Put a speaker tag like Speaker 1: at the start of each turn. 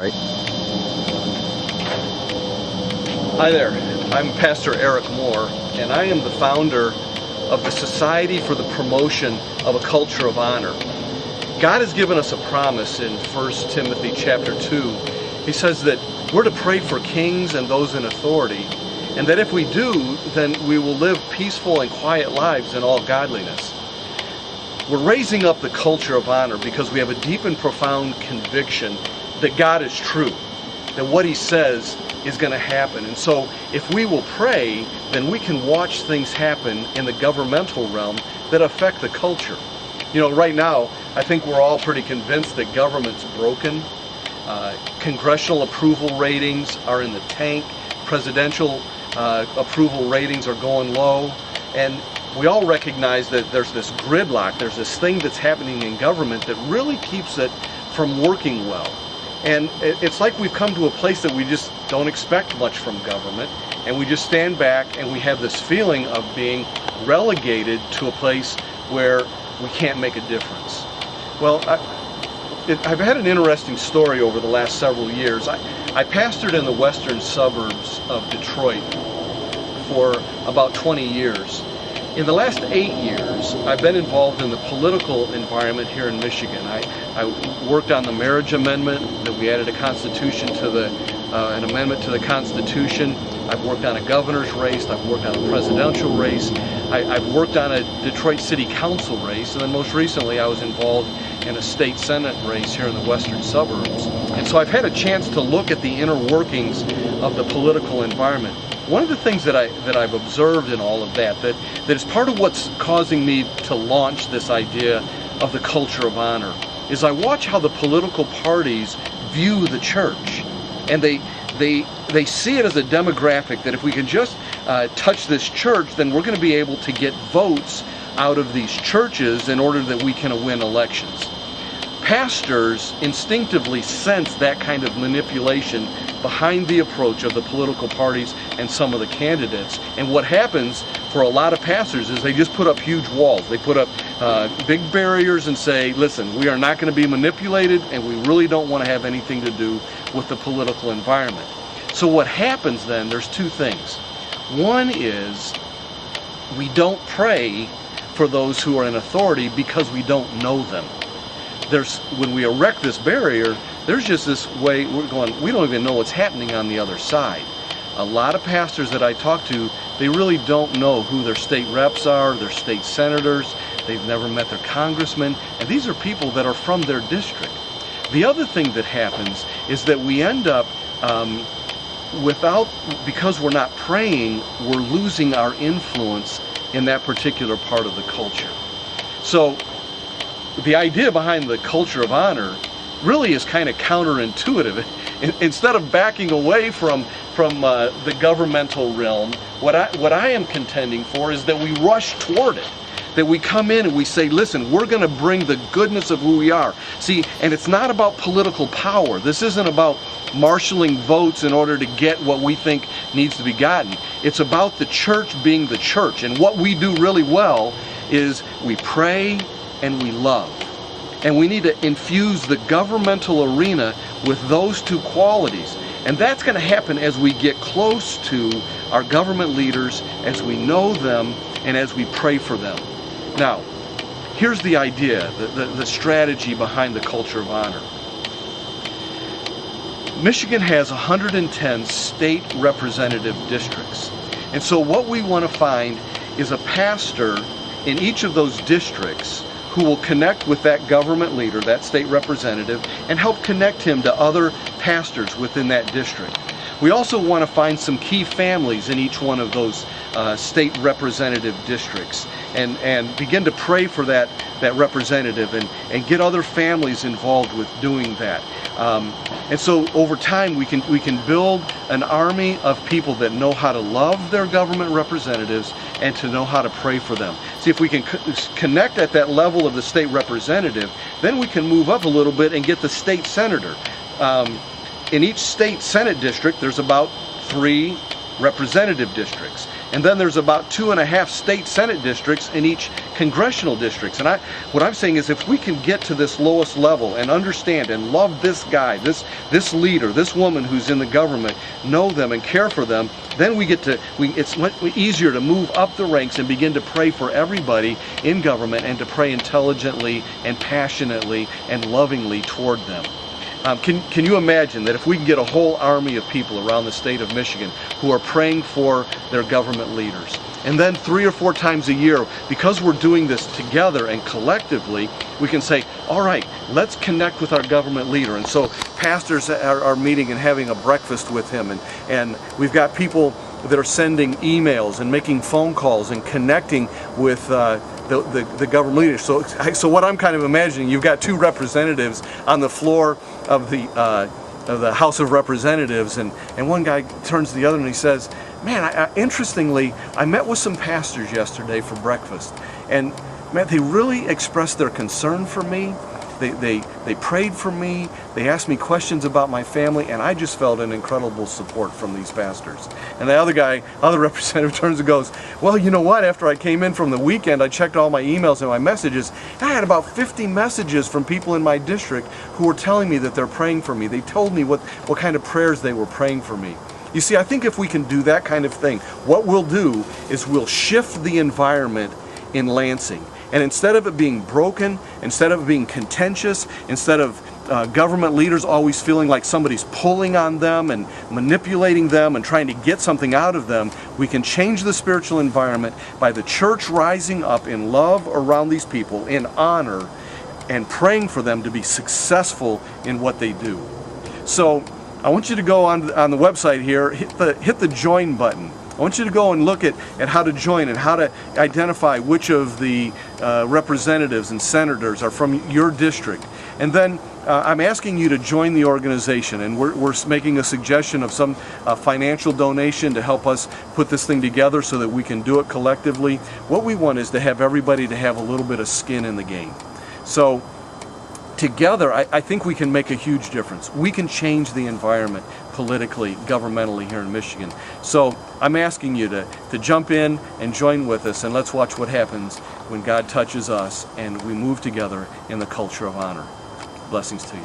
Speaker 1: Right.
Speaker 2: Hi there, I'm Pastor Eric Moore, and I am the founder of the Society for the Promotion of a Culture of Honor. God has given us a promise in 1 Timothy chapter 2. He says that we're to pray for kings and those in authority, and that if we do, then we will live peaceful and quiet lives in all godliness. We're raising up the culture of honor because we have a deep and profound conviction that God is true, that what He says is going to happen. And so if we will pray, then we can watch things happen in the governmental realm that affect the culture. You know, right now, I think we're all pretty convinced that government's broken. Congressional approval ratings are in the tank. Presidential approval ratings are going low. And we all recognize that there's this gridlock, there's this thing that's happening in government that really keeps it from working well. And it's like we've come to a place that we just don't expect much from government, and we just stand back and we have this feeling of being relegated to a place where we can't make a difference. Well, I've had an interesting story over the last several years. I pastored in the western suburbs of Detroit for about 20 years. In the last 8 years, I've been involved in the political environment here in Michigan. I worked on the marriage amendment, that we added a constitution to an amendment to the Constitution. I've worked on a governor's race. I've worked on a presidential race. I've worked on a Detroit City Council race, and then most recently I was involved in a state senate race here in the western suburbs. And so I've had a chance to look at the inner workings of the political environment. One of the things that I've observed in all of that is part of what's causing me to launch this idea of the culture of honor is I watch how the political parties view the church, and they see it as a demographic that if we can just touch this church, then we're going to be able to get votes out of these churches in order that we can win elections. Pastors instinctively sense that kind of manipulation behind the approach of the political parties and some of the candidates. And what happens for a lot of pastors is they just put up huge walls. They put up big barriers and say, listen, we are not going to be manipulated, and we really don't want to have anything to do with the political environment. So what happens then, there's two things. One is we don't pray for those who are in authority because we don't know them. When we erect this barrier, there's just this way we're going, we don't even know what's happening on the other side. A lot of pastors that I talk to, they really don't know who their state reps are, their state senators, they've never met their congressmen, and these are people that are from their district. The other thing that happens is that we end up, because we're not praying, we're losing our influence in that particular part of the culture. So the idea behind the culture of honor really is kind of counterintuitive. Instead of backing away from the governmental realm, what I am contending for is that we rush toward it. That we come in and we say, listen, we're going to bring the goodness of who we are. See, and it's not about political power. This isn't about marshaling votes in order to get what we think needs to be gotten. It's about the church being the church. And what we do really well is we pray and we love. And we need to infuse the governmental arena with those two qualities. And that's going to happen as we get close to our government leaders, as we know them, and as we pray for them. Now, here's the idea, the strategy behind the culture of honor. Michigan has 110 state representative districts. And so what we want to find is a pastor in each of those districts who will connect with that government leader, that state representative, and help connect him to other pastors within that district. We also want to find some key families in each one of those state representative districts and begin to pray for that representative and get other families involved with doing that. And so over time we can build an army of people that know how to love their government representatives and to know how to pray for them. See, if we can connect at that level of the state representative, then we can move up a little bit and get the state senator. In each state senate district, there's about 3 representative districts. And then there's about 2.5 state Senate districts in each congressional districts. And what I'm saying is, if we can get to this lowest level and understand and love this guy, this leader, this woman who's in the government, know them and care for them, then it's much easier to move up the ranks and begin to pray for everybody in government, and to pray intelligently and passionately and lovingly toward them. Can you imagine that if we can get a whole army of people around the state of Michigan who are praying for their government leaders, and then 3 or 4 times a year, because we're doing this together and collectively, we can say, all right, let's connect with our government leader. And so pastors are meeting and having a breakfast with him, and we've got people that are sending emails and making phone calls and connecting with the government leaders. So what I'm kind of imagining, you've got 2 representatives on the floor of the House of Representatives, and one guy turns to the other and he says, man, interestingly, I met with some pastors yesterday for breakfast, and man, they really expressed their concern for me. They prayed for me, they asked me questions about my family, and I just felt an incredible support from these pastors. And the other representative turns and goes, well, you know what, after I came in from the weekend, I checked all my emails and my messages, and I had about 50 messages from people in my district who were telling me that they're praying for me. They told me what kind of prayers they were praying for me. You see, I think if we can do that kind of thing, what we'll do is we'll shift the environment in Lansing. And instead of it being broken, instead of it being contentious, instead of government leaders always feeling like somebody's pulling on them and manipulating them and trying to get something out of them, we can change the spiritual environment by the church rising up in love around these people, in honor, and praying for them to be successful in what they do. So I want you to go on the website here, hit the join button. I want you to go and look at how to join and how to identify which of the representatives and senators are from your district. And then I'm asking you to join the organization, and we're making a suggestion of some financial donation to help us put this thing together so that we can do it collectively. What we want is to have everybody to have a little bit of skin in the game. So together, I think we can make a huge difference. We can change the environment politically, governmentally here in Michigan. So I'm asking you to jump in and join with us, and let's watch what happens when God touches us and we move together in the culture of honor. Blessings to you.